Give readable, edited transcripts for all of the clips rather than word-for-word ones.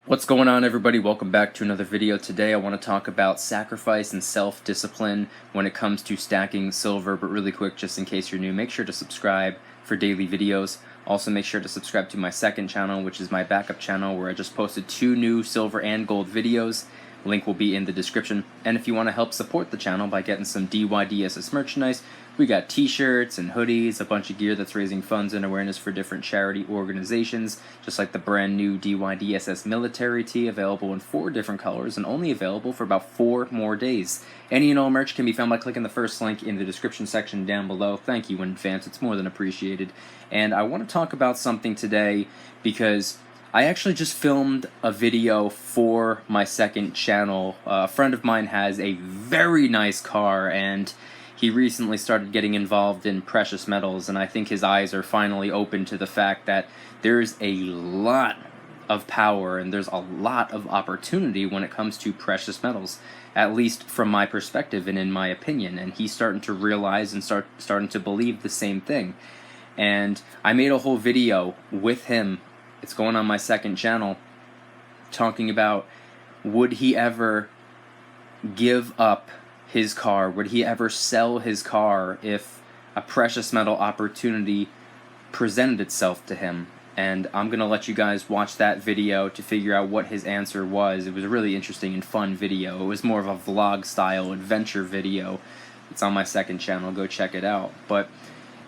What's going on, everybody? Welcome back to another video. Today I want to talk about sacrifice and self-discipline when it comes to stacking silver. But really quick, just in case you're new, make sure to subscribe for daily videos. Also make sure to subscribe to my second channel, which is my backup channel, where I just posted 2 new silver and gold videos. Link will be in the description. And if you want to help support the channel by getting some DYDSS merchandise, we got t-shirts and hoodies, a bunch of gear that's raising funds and awareness for different charity organizations, just like the brand new DYDSS military tee, available in 4 different colors and only available for about 4 more days. Any and all merch can be found by clicking the first link in the description section down below. Thank you in advance, it's more than appreciated. And I want to talk about something today because I actually just filmed a video for my second channel. A friend of mine has a very nice car, and he recently started getting involved in precious metals, and I think his eyes are finally open to the fact that there's a lot of power and there's a lot of opportunity when it comes to precious metals, at least from my perspective and in my opinion. And he's starting to realize and starting to believe the same thing. And I made a whole video with him. It's going on my second channel, talking about, would he ever give up his car? Would he ever sell his car if a precious metal opportunity presented itself to him? And I'm gonna let you guys watch that video to figure out what his answer was. It was a really interesting and fun video. It was more of a vlog style adventure video. It's on my second channel, go check it out. But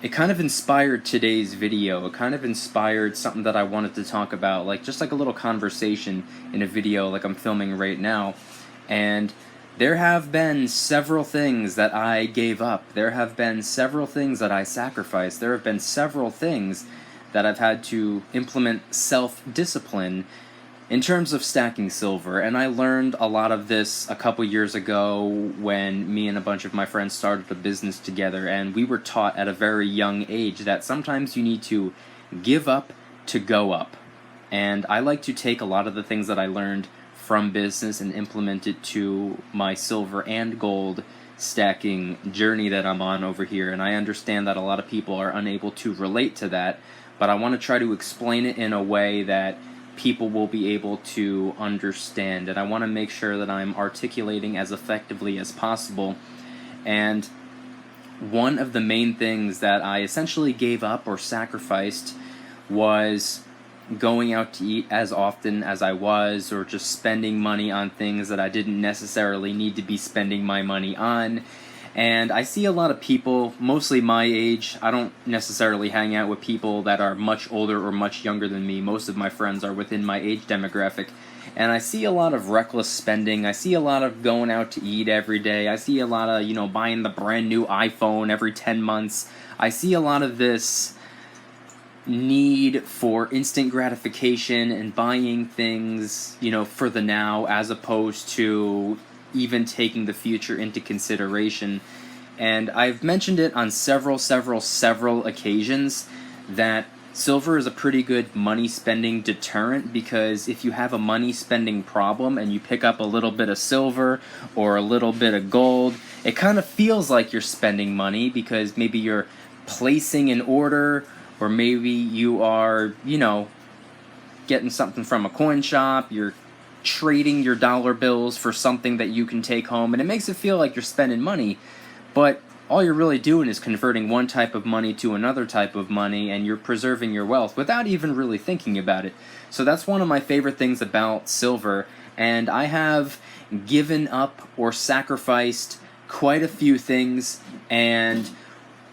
it kind of inspired today's video. It kind of inspired something that I wanted to talk about, like just like a little conversation in a video like I'm filming right now. And there have been several things that I gave up. There have been several things that I sacrificed. There have been several things that I've had to implement self-discipline in terms of stacking silver. And I learned a lot of this a couple years ago when me and a bunch of my friends started a business together, and we were taught at a very young age that sometimes you need to give up to go up. And I like to take a lot of the things that I learned from business and implement it to my silver and gold stacking journey that I'm on over here. And I understand that a lot of people are unable to relate to that, but I want to try to explain it in a way that people will be able to understand, and I want to make sure that I'm articulating as effectively as possible. And one of the main things that I essentially gave up or sacrificed was going out to eat as often as I was, or just spending money on things that I didn't necessarily need to be spending my money on. And I see a lot of people, mostly my age. I don't necessarily hang out with people that are much older or much younger than me. Most of my friends are within my age demographic. And I see a lot of reckless spending. I see a lot of going out to eat every day. I see a lot of, buying the brand new iPhone every 10 months. I see a lot of this need for instant gratification and buying things, for the now, as opposed to even taking the future into consideration. And I've mentioned it on several occasions that silver is a pretty good money spending deterrent, because if you have a money spending problem and you pick up a little bit of silver or a little bit of gold, it kind of feels like you're spending money, because maybe you're placing an order, or maybe you are, getting something from a coin shop, you're trading your dollar bills for something that you can take home, and it makes it feel like you're spending money, but all you're really doing is converting one type of money to another type of money, and you're preserving your wealth without even really thinking about it. So that's one of my favorite things about silver, and I have given up or sacrificed quite a few things. And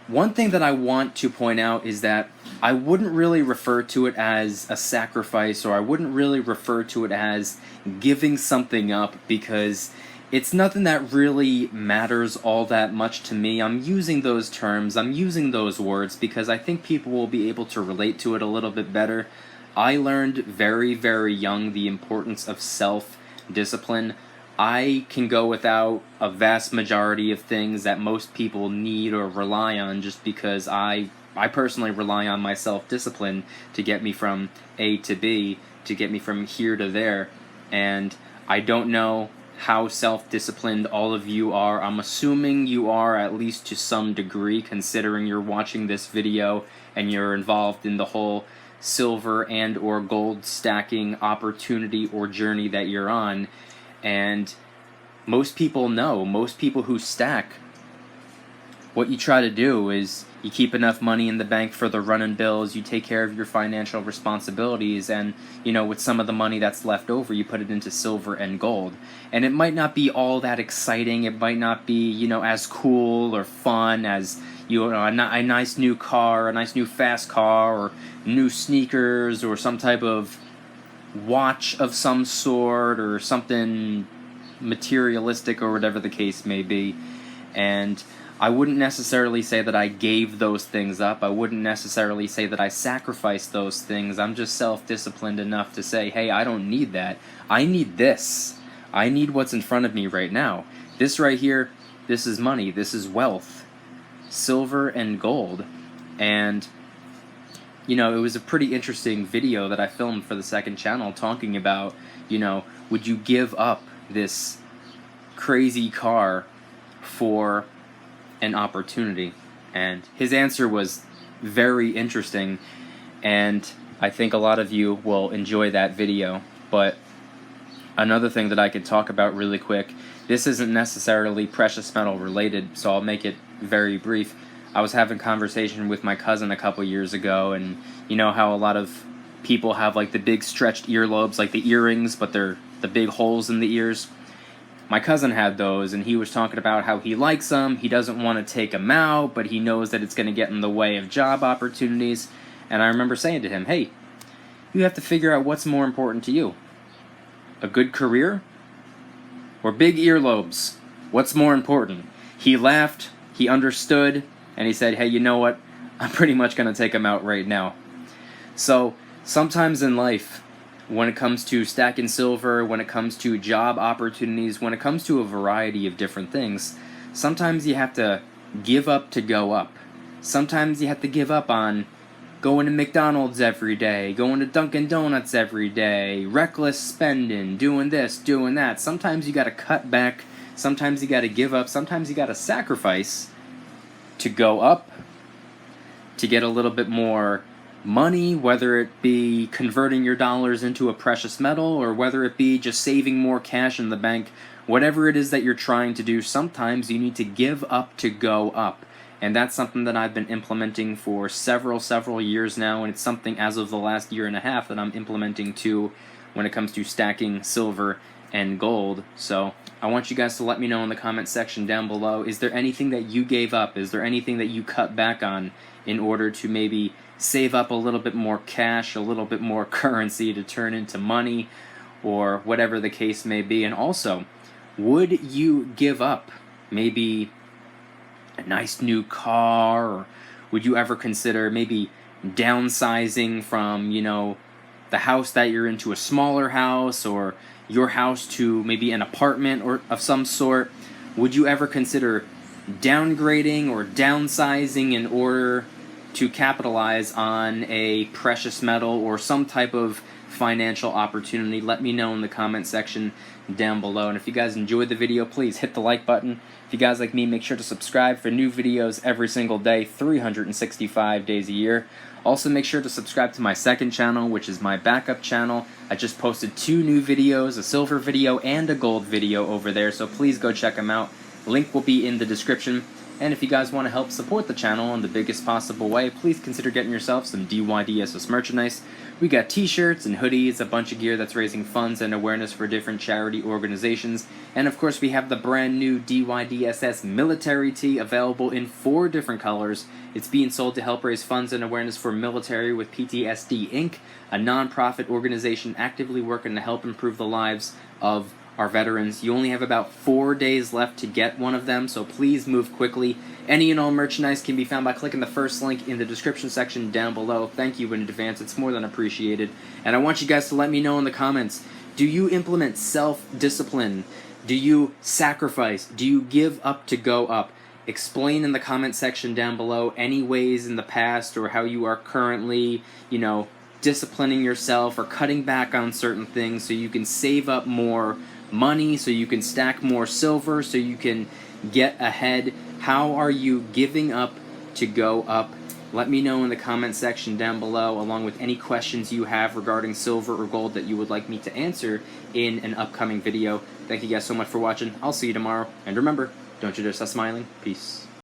one thing that I want to point out is that I wouldn't really refer to it as a sacrifice, or I wouldn't really refer to it as giving something up, because it's nothing that really matters all that much to me. I'm using those terms, I'm using those words because I think people will be able to relate to it a little bit better. I learned very, very young the importance of self-discipline. I can go without a vast majority of things that most people need or rely on, just because I personally rely on my self-discipline to get me from A to B, to get me from here to there. And I don't know how self-disciplined all of you are. I'm assuming you are, at least to some degree, considering you're watching this video and you're involved in the whole silver and or gold stacking opportunity or journey that you're on. And most people who stack, what you try to do is you keep enough money in the bank for the run-in bills, you take care of your financial responsibilities, and with some of the money that's left over, you put it into silver and gold. And it might not be all that exciting, it might not be as cool or fun as a nice new car, a nice new fast car, or new sneakers, or some type of watch of some sort, or something materialistic, or whatever the case may be. And I wouldn't necessarily say that I gave those things up. I wouldn't necessarily say that I sacrificed those things. I'm just self-disciplined enough to say, hey, I don't need that. I need this. I need what's in front of me right now. This right here, this is money. This is wealth. Silver and gold. And, it was a pretty interesting video that I filmed for the second channel talking about, would you give up this crazy car for an opportunity? And his answer was very interesting, and I think a lot of you will enjoy that video. But another thing that I could talk about really quick, this isn't necessarily precious metal related, so I'll make it very brief. I was having a conversation with my cousin a couple years ago, and you know how a lot of people have like the big stretched earlobes, like the earrings, but they're the big holes in the ears. My cousin had those, and he was talking about how he likes them, he doesn't want to take them out, but he knows that it's going to get in the way of job opportunities. And I remember saying to him, hey, you have to figure out what's more important to you. A good career or big earlobes? What's more important? He laughed, he understood, and he said, hey, you know what? I'm pretty much going to take them out right now. So sometimes in life, when it comes to stacking silver, when it comes to job opportunities, when it comes to a variety of different things, sometimes you have to give up to go up. Sometimes you have to give up on going to McDonald's every day, going to Dunkin' Donuts every day, reckless spending, doing this, doing that. Sometimes you got to cut back, sometimes you got to give up, sometimes you got to sacrifice to go up, to get a little bit more money, whether it be converting your dollars into a precious metal, or whether it be just saving more cash in the bank. Whatever it is that you're trying to do, sometimes you need to give up to go up. And that's something that I've been implementing for several years now, and it's something as of the last year and a half that I'm implementing too when it comes to stacking silver and gold. So I want you guys to let me know in the comment section down below, is there anything that you gave up? Is there anything that you cut back on in order to maybe save up a little bit more cash, a little bit more currency to turn into money, or whatever the case may be? And also, would you give up maybe a nice new car, or would you ever consider maybe downsizing from, the house that you're in to a smaller house, or your house to maybe an apartment or of some sort? Would you ever consider downgrading or downsizing in order to capitalize on a precious metal or some type of financial opportunity? Let me know in the comment section down below. And if you guys enjoyed the video, please hit the like button. If you guys like me, make sure to subscribe for new videos every single day, 365 days a year. Also, make sure to subscribe to my second channel, which is my backup channel. I just posted 2 new videos, a silver video and a gold video over there, so please go check them out. Link will be in the description. And if you guys want to help support the channel in the biggest possible way, please consider getting yourself some DYDSS merchandise. We got t-shirts and hoodies, a bunch of gear that's raising funds and awareness for different charity organizations. And of course we have the brand new DYDSS military tee available in 4 different colors. It's being sold to help raise funds and awareness for Military with PTSD Inc., a non-profit organization actively working to help improve the lives of our veterans. You only have about 4 days left to get one of them, so please move quickly. Any and all merchandise can be found by clicking the first link in the description section down below. Thank you in advance, it's more than appreciated. And I want you guys to let me know in the comments, do you implement self-discipline? Do you sacrifice? Do you give up to go up? Explain in the comment section down below any ways in the past or how you are currently, disciplining yourself or cutting back on certain things so you can save up more money, so you can stack more silver, so you can get ahead. How are you giving up to go up? Let me know in the comment section down below, along with any questions you have regarding silver or gold that you would like me to answer in an upcoming video. Thank you guys so much for watching. I'll see you tomorrow. And remember, don't you dare stop smiling. Peace.